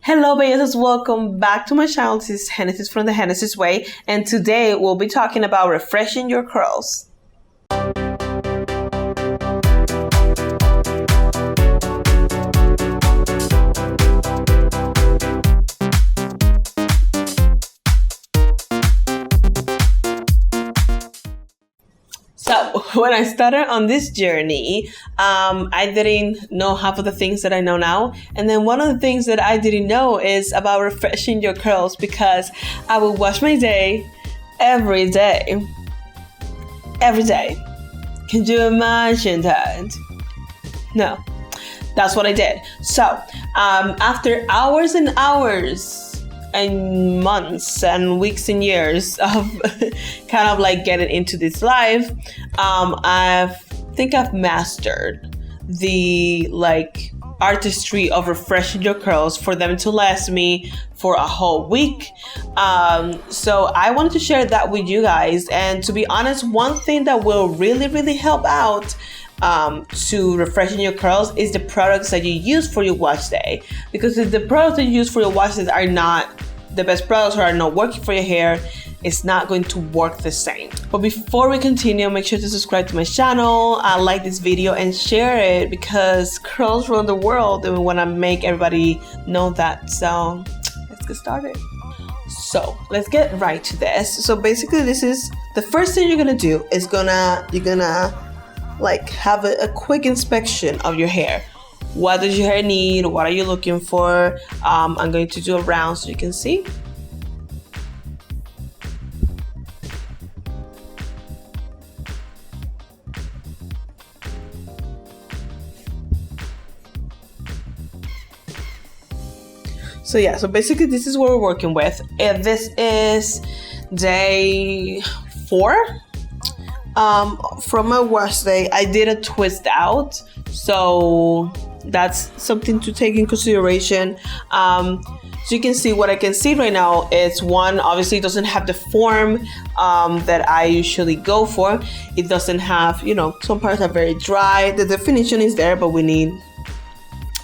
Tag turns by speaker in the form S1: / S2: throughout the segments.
S1: Hello, Bellas. Welcome back to my channel. This is Genesis from the Genesis Way, and today we'll be talking about refreshing your curls. So when I started on this journey, I didn't know half of the things that I know now. And then one of the things that I didn't know is about refreshing your curls, because I would wash my day every day. Every day. Can you imagine that? No, that's what I did. So after hours and hours and months and weeks and years of kind of like getting into this life, I think I've mastered the artistry of refreshing your curls for them to last me for a whole week. So I wanted to share that with you guys. And to be honest, one thing that will really help out to refreshing your curls is the products that you use for your wash day. Because if the products that you use for your wash days are not the best products or are not working for your hair, it's not going to work the same. But before we continue, make sure to subscribe to my channel, like this video, and share it, because curls run the world and we want to make everybody know that. So let's get started. So let's get right to this. So basically, this is the first thing you're gonna do is you're gonna have a quick inspection of your hair. What does your hair need? What are you looking for? I'm going to do a round so you can see. So basically this is what we're working with. This is day 4. From my wash day, I did a twist out, so that's something to take in consideration. So you can see what I can see right now is one, obviously it doesn't have the form that I usually go for. It doesn't have, some parts are very dry. The definition is there, but we need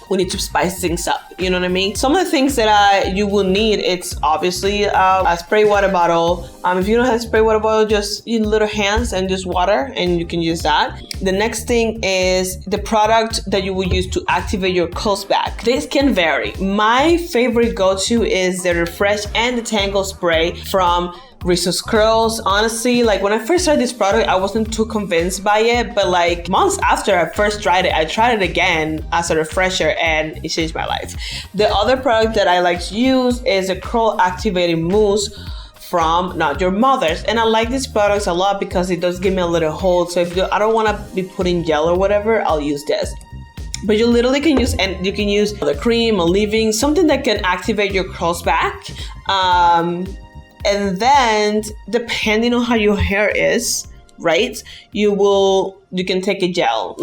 S1: to spice things up, you know what I mean? Some of the things that you will need, it's obviously a spray water bottle. If you don't have a spray water bottle, just use little hands and just water, and you can use that. The next thing is the product that you will use to activate your curls back. This can vary. My favorite go-to is the Refresh and Detangle spray from Rizos curls. Honestly, when I first tried this product, I wasn't too convinced by it, but months after I first tried it, I tried it again as a refresher, and it changed my life. The other product that I like to use is a curl activating mousse from Not Your Mother's, and I like these products a lot because it does give me a little hold. So if I don't want to be putting gel or whatever, I'll use this. But you literally can use, and you can use the cream, a leave-in, something that can activate your curls back. And then, depending on how your hair is, right, you can take a gel.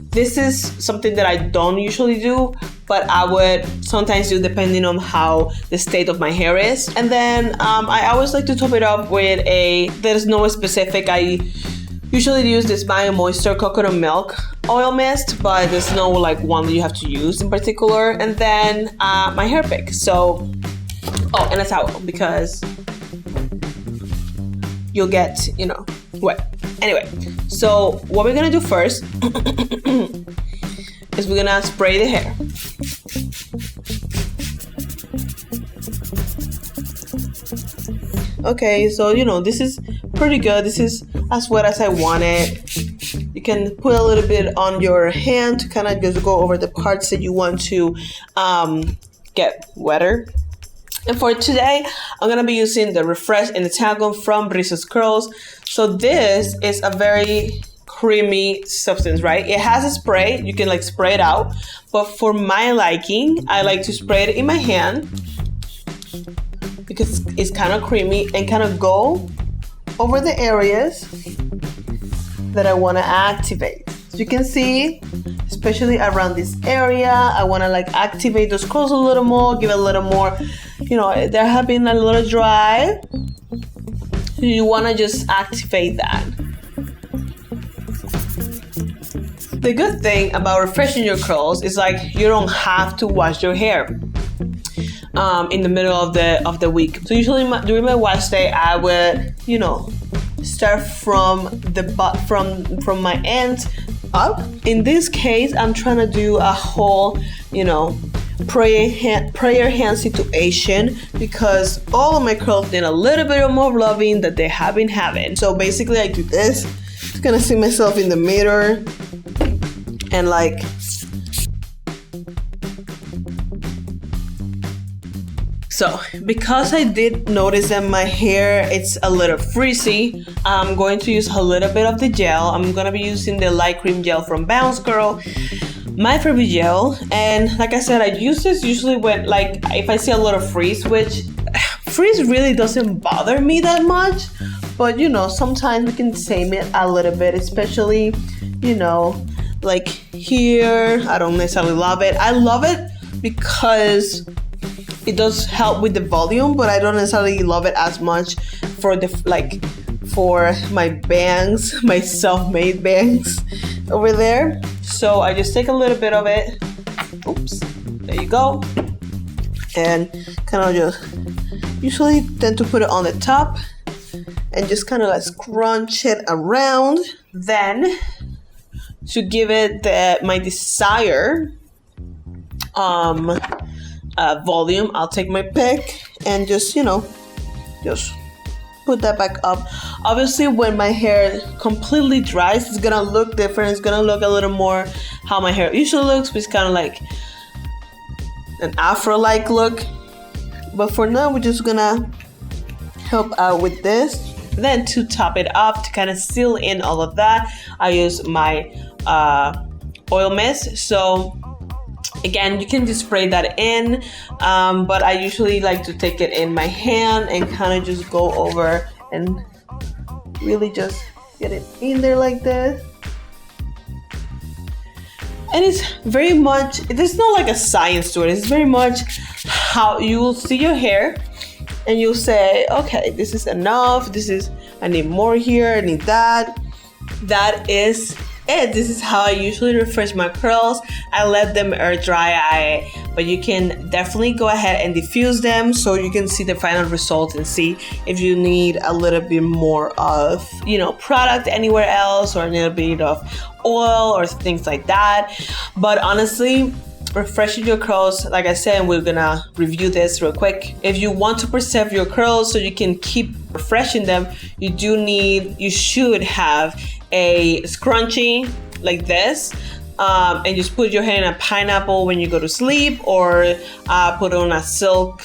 S1: This is something that I don't usually do, but I would sometimes do depending on how the state of my hair is. And then I always like to top it up with there's no specific, I usually use this Maui Moisture coconut milk oil mist, but there's no one that you have to use in particular. And then my hair pick. So, and a towel, because you'll get, wet. Anyway, so what we're gonna do first is we're gonna spray the hair. Okay, so this is pretty good. This is as wet as I want it. You can put a little bit on your hand to kind of just go over the parts that you want to get wetter. And for today, I'm going to be using the Refresh and Detangle from Rizos Curls. So this is a very creamy substance, right? It has a spray. You can spray it out. But for my liking, I like to spray it in my hand because it's kind of creamy, and kind of go over the areas that I want to activate. So you can see, especially around this area, I want to activate those curls a little more, give it a little more, they have been a little dry. You want to just activate that. The good thing about refreshing your curls is you don't have to wash your hair. in the middle of the week. So usually during my wash day, I would, you know, start from the butt from my ends up. In this case, I'm trying to do a whole, you know, prayer hand situation, because all of my curls need a little bit of more loving that they have been having. So basically I do this. Just gonna see myself in the mirror and like so, because I did notice that my hair it's a little frizzy, I'm going to use a little bit of the gel. I'm gonna be using the light cream gel from BounceCurl, my favorite gel. And like I said, I use this usually when, like, if I see a lot of frizz, which frizz really doesn't bother me that much, but you know, sometimes we can tame it a little bit, especially, you know, like here. I don't necessarily love it. I love it because it does help with the volume, but I don't necessarily love it as much for the for my bangs, my self-made bangs over there. So I just take a little bit of it. Oops, there you go. And kind of just usually tend to put it on the top and just kind of like scrunch it around. Then to give it my desired volume, I'll take my pick and just, you know, just put that back up. Obviously when my hair completely dries, it's gonna look different. It's gonna look a little more how my hair usually looks, which is kind of like an afro-like look. But for now, we're just gonna help out with this. Then to top it up, to kind of seal in all of that, I use my oil mist. So again, you can just spray that in, but I usually like to take it in my hand and kind of just go over and really just get it in there like this. And it's very much, there's not like a science to it. It's very much how you will see your hair and you'll say, okay, this is enough. I need more here, I need that. That is it. This is how I usually refresh my curls. I let them air dry, but you can definitely go ahead and diffuse them so you can see the final result and see if you need a little bit more of, you know, product anywhere else or a little bit of oil or things like that. But honestly, refreshing your curls, like I said, we're gonna review this real quick. If you want to preserve your curls so you can keep refreshing them, you should have a scrunchie like this, and just put your hair in a pineapple when you go to sleep, or put on a silk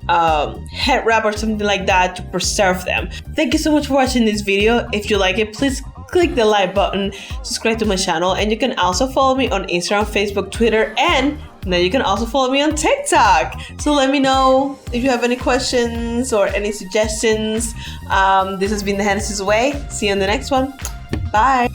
S1: head wrap or something like that to preserve them. Thank you so much for watching this video. If you like it, please click the like button, subscribe to my channel, and you can also follow me on Instagram, Facebook, Twitter, and now you can also follow me on TikTok. So let me know if you have any questions or any suggestions. This has been The Hennessy's Way. See you on the next one. Bye.